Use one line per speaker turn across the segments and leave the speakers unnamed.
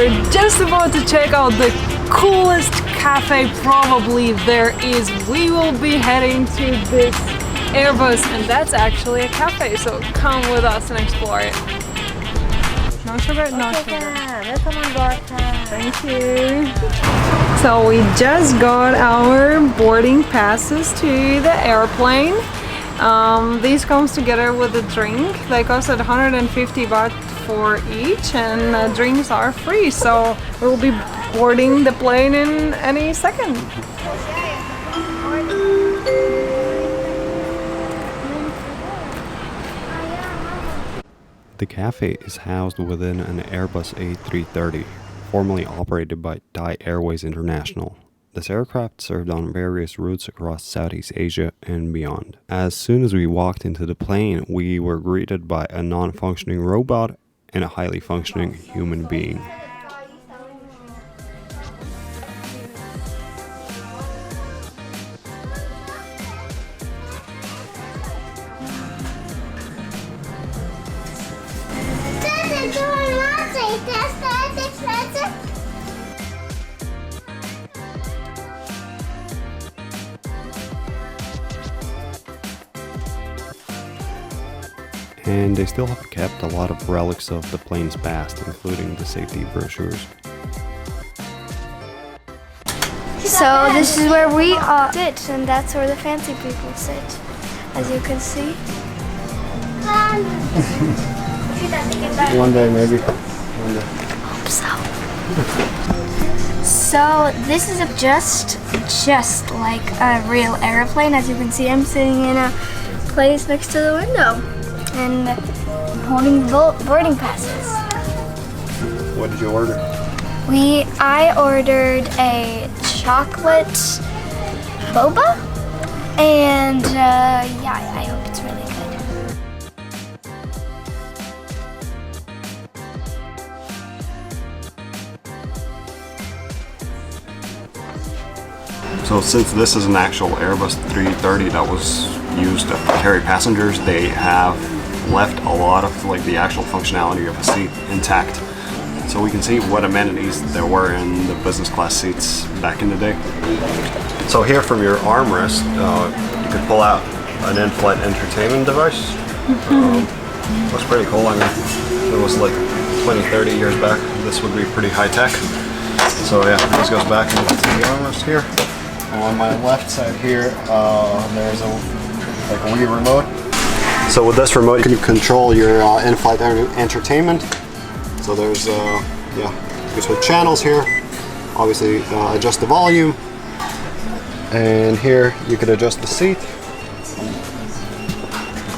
we're just about to check out the coolest cafe probably there is. We will be heading to this Airbus, and that's actually a cafe, so come with us and explore it. No sugar? No sugar. Thank you. So we just got our boarding passes to the airplane. These comes together with a drink. They cost 150 baht for each, and drinks are free. So we'll be boarding the plane in any second.
The cafe is housed within an Airbus A330, formerly operated by Thai Airways International. This aircraft served on various routes across Southeast Asia and beyond. As soon as we walked into the plane, we were greeted by a non-functioning robot and a highly functioning human being. And they still have kept a lot of relics of the plane's past, including the safety brochures.
So this is where we sit, and that's where the fancy people sit, as you can see.
One day, maybe. One day.
Hope so. So this is just like a real airplane. As you can see, I'm sitting in a place next to the window and holding boarding passes.
What did you order?
I ordered a chocolate boba, and yeah, I hope it's really good.
So since this is an actual Airbus 330 that was used to carry passengers, they have left a lot of like the actual functionality of a seat intact. So we can see what amenities there were in the business class seats back in the day. So here from your armrest, you could pull out an in-flight entertainment device. Looks pretty cool. I mean, if it was like 20, 30 years back, this would be pretty high tech. So yeah, this goes back into the armrest here. And on my left side here, there's a Wii remote. So with this remote, you can control your in-flight entertainment. So there's, you can switch channels here. Obviously, adjust the volume. And here, you could adjust the seat.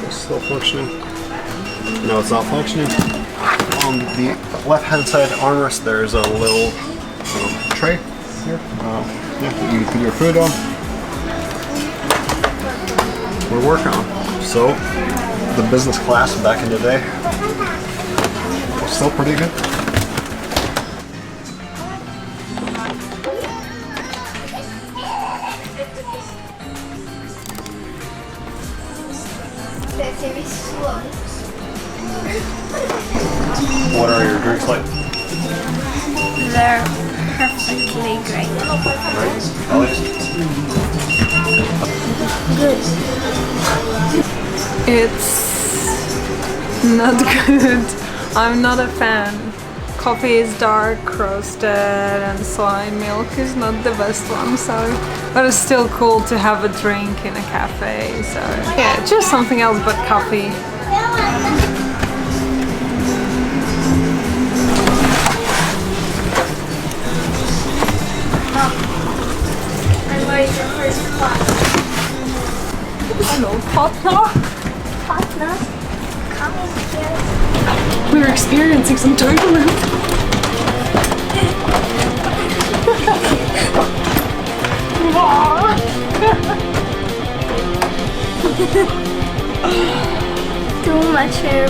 It's still functioning. No, it's not functioning. On the left-hand side armrest, there's a little tray here. Yeah, you can put your food on. We're working on. So, the business class back in the day was still pretty good. What are your drinks like?
They're perfectly great.
Right? Always?
Good.
It's not good. I'm not a fan. Coffee is dark, roasted, and soy milk is not the best one, so... But it's still cool to have a drink in a cafe, so... Yeah, just something else but coffee.
And where's your first class?
Hello, partner.
Partner, come in here.
We're experiencing some turbulence.
Too much hair.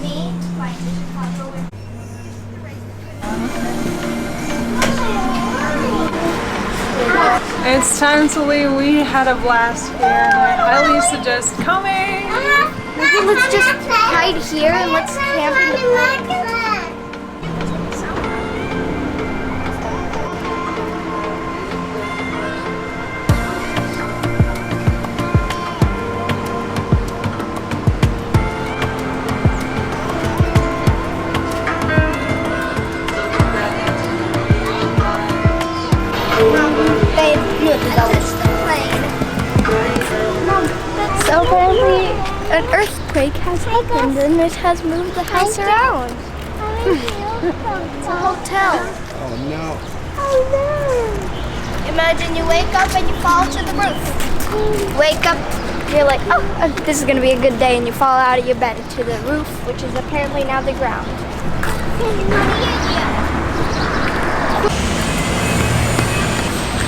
Me,
It's time to leave. We had a blast here. I highly suggest coming.
Maybe let's just hide here and let's camp in the plane. So apparently an earthquake has happened and it has moved the house around. It's a hotel.
Oh no.
Imagine you wake up and you fall to the roof. Wake up, you're like, oh, this is gonna be a good day, and you fall out of your bed to the roof, which is apparently now the ground.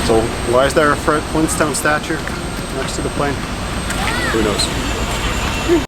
So why is there a Flintstone statue next to the plane? Who knows?